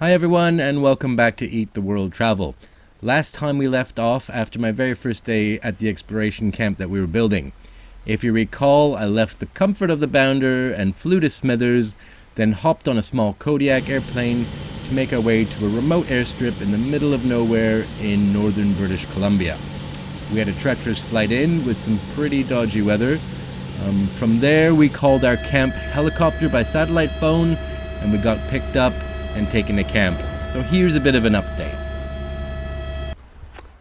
Hi everyone, and welcome back to Eat the World Travel. Last time we left off after my very first day at the exploration camp that we were building. If you recall, I left the comfort of the Bounder and flew to Smithers, then hopped on a small Kodiak airplane to make our way to a remote airstrip in the middle of nowhere in northern British Columbia. We had a treacherous flight in with some pretty dodgy weather. From there, we called our camp helicopter by satellite phone, and we got picked up and taken to camp. So here's a bit of an update.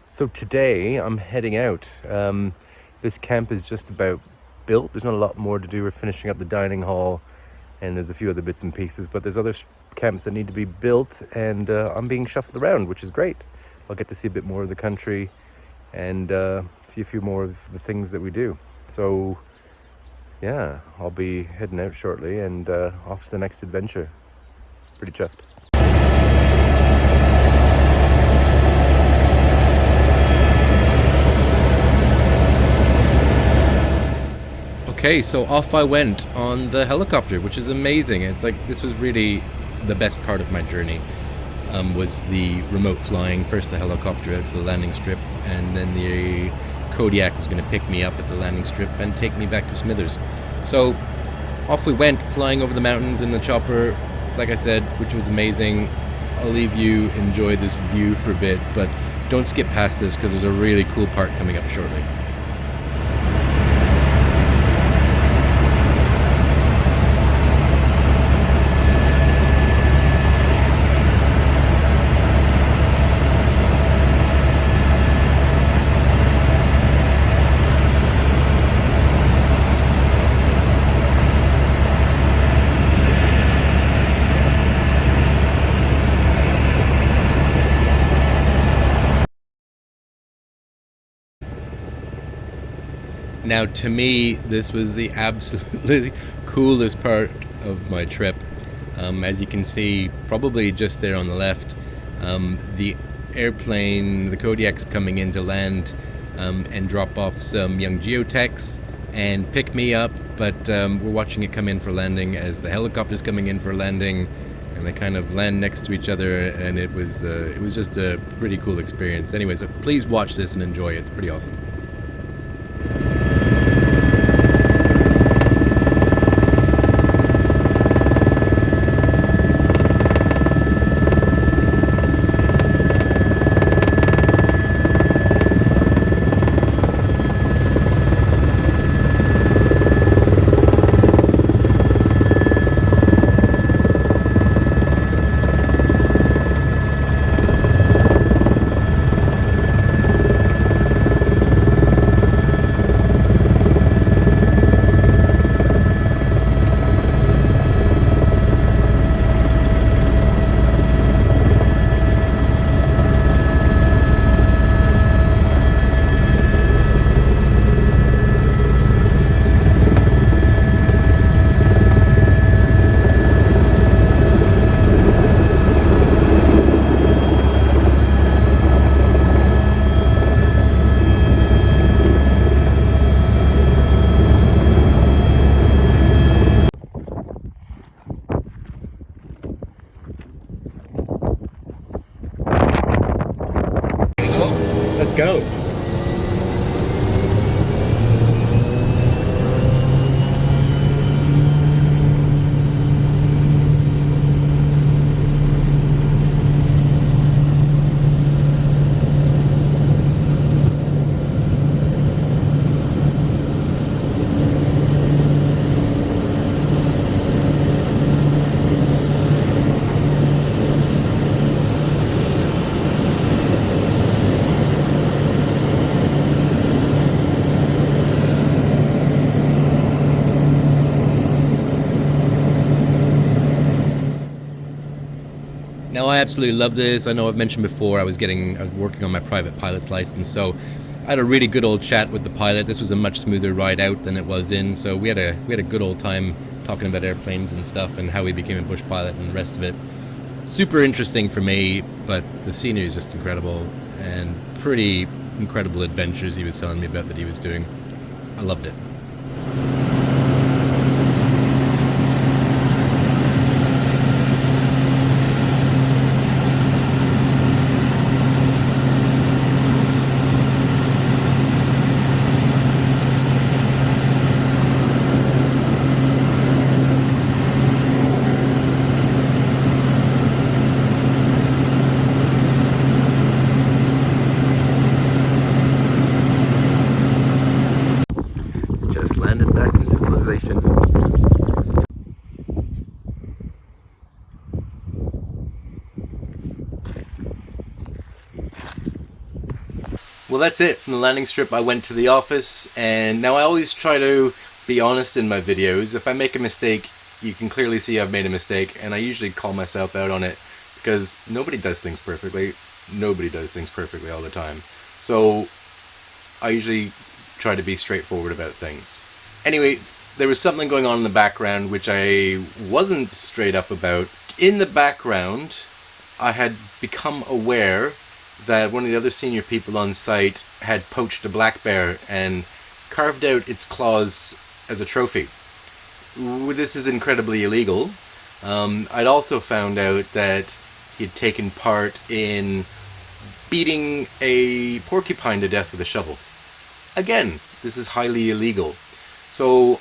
So today I'm heading out. This camp is just about built. There's not a lot more to do. We're finishing up the dining hall and there's a few other bits and pieces, but there's other camps that need to be built, and I'm being shuffled around, which is great. I'll get to see a bit more of the country and see a few more of the things that we do. So yeah, I'll be heading out shortly and off to the next adventure. Pretty chuffed. Okay, so off I went on the helicopter, which is amazing. It's like, this was really the best part of my journey, was the remote flying. First the helicopter out to the landing strip, and then the Kodiak was going to pick me up at the landing strip and take me back to Smithers. So off we went, flying over the mountains in the chopper, like I said, which was amazing. I'll leave you enjoy this view for a bit, but don't skip past this because there's a really cool part coming up shortly. Now, to me, this was the absolutely coolest part of my trip. As you can see, probably just there on the left, the airplane, the Kodiak's coming in to land and drop off some young geotechs and pick me up, but we're watching it come in for landing as the helicopter's coming in for landing, and they kind of land next to each other, and it was just a pretty cool experience. Anyway, so please watch this and enjoy it. It's pretty awesome. Let's go. Now, I absolutely love this. I know I've mentioned before I was working on my private pilot's license, so I had a really good old chat with the pilot. This was a much smoother ride out than it was in, so we had a good old time talking about airplanes and stuff and how we became a bush pilot and the rest of it. Super interesting for me, but the scenery is just incredible, and pretty incredible adventures he was telling me about that he was doing. I loved it. Well, that's it. From the landing strip, I went to the office, and now I always try to be honest in my videos. If I make a mistake, you can clearly see I've made a mistake, and I usually call myself out on it, because nobody does things perfectly. Nobody does things perfectly all the time. So I usually try to be straightforward about things. Anyway, there was something going on in the background which I wasn't straight up about. In the background, I had become aware that one of the other senior people on site had poached a black bear and carved out its claws as a trophy. This is incredibly illegal. I'd also found out that he'd taken part in beating a porcupine to death with a shovel. Again, this is highly illegal. So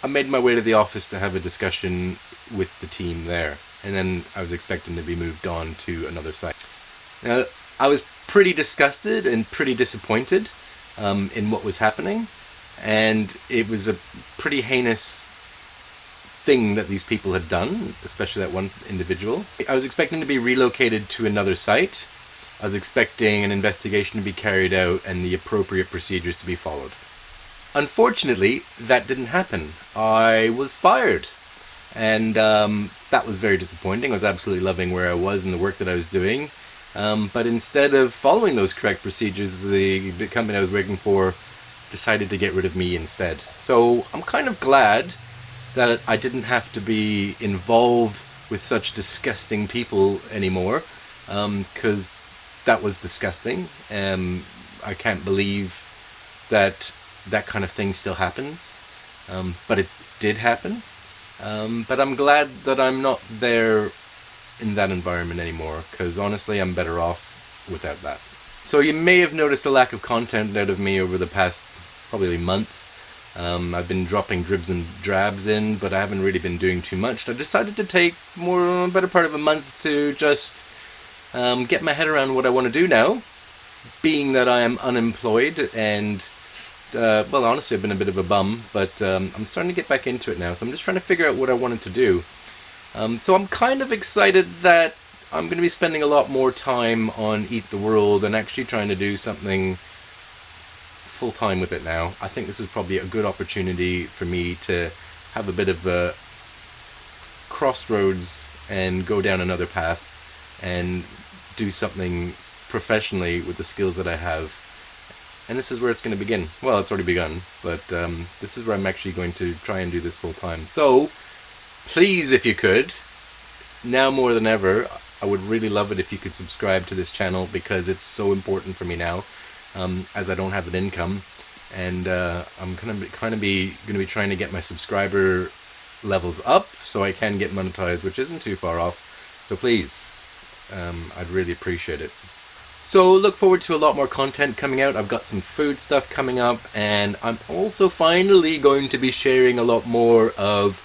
I made my way to the office to have a discussion with the team there, and then I was expecting to be moved on to another site. Now, I was pretty disgusted and pretty disappointed in what was happening, and it was a pretty heinous thing that these people had done, especially that one individual. I was expecting to be relocated to another site. I was expecting an investigation to be carried out and the appropriate procedures to be followed. Unfortunately, that didn't happen. I was fired, and that was very disappointing. I was absolutely loving where I was and the work that I was doing. But instead of following those correct procedures, the company I was working for decided to get rid of me instead. So I'm kind of glad that I didn't have to be involved with such disgusting people anymore, because that was disgusting. I can't believe that that kind of thing still happens, but it did happen. But I'm glad that I'm not there in that environment anymore, because honestly I'm better off without that. So you may have noticed a lack of content out of me over the past probably month. I've been dropping dribs and drabs in, but I haven't really been doing too much. I decided to take a better part of a month to just get my head around what I want to do now, being that I am unemployed and well, honestly I've been a bit of a bum, but I'm starting to get back into it now, so I'm just trying to figure out what I wanted to do. So I'm kind of excited that I'm going to be spending a lot more time on Eat the World and actually trying to do something full-time with it now. I think this is probably a good opportunity for me to have a bit of a crossroads and go down another path and do something professionally with the skills that I have. And this is where it's going to begin. Well, it's already begun, but this is where I'm actually going to try and do this full-time. So please, if you could, now more than ever, I would really love it if you could subscribe to this channel, because it's so important for me now, as I don't have an income, and I'm going to be trying to get my subscriber levels up so I can get monetized, which isn't too far off. So please, I'd really appreciate it. So look forward to a lot more content coming out. I've got some food stuff coming up, and I'm also finally going to be sharing a lot more of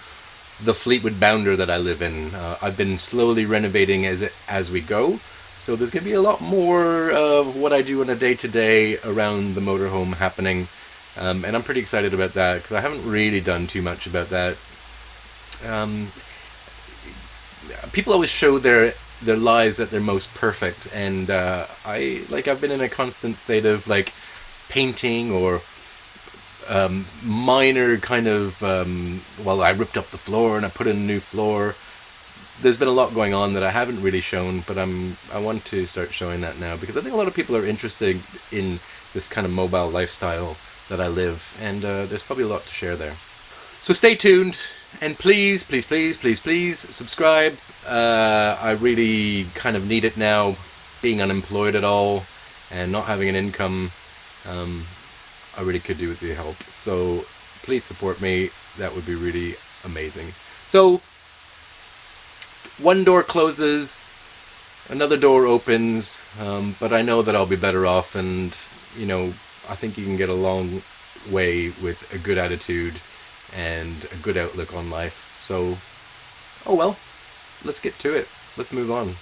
the Fleetwood Bounder that I live in. I've been slowly renovating as we go, so there's going to be a lot more of what I do on a day-to-day around the motorhome happening, and I'm pretty excited about that, because I haven't really done too much about that. People always show their lives at their most perfect, and I've been in a constant state of like painting or minor kind of well, I ripped up the floor and I put in a new floor. There's been a lot going on that I haven't really shown, but I want to start showing that now, because I think a lot of people are interested in this kind of mobile lifestyle that I live, and there's probably a lot to share there. So stay tuned, and please, please, please, please, please subscribe. I really kind of need it now, being unemployed at all and not having an income. I really could do with the help, so please support me. That would be really amazing. So one door closes, another door opens, but I know that I'll be better off, and you know, I think you can get a long way with a good attitude and a good outlook on life. So, oh well, let's get to it. Let's move on.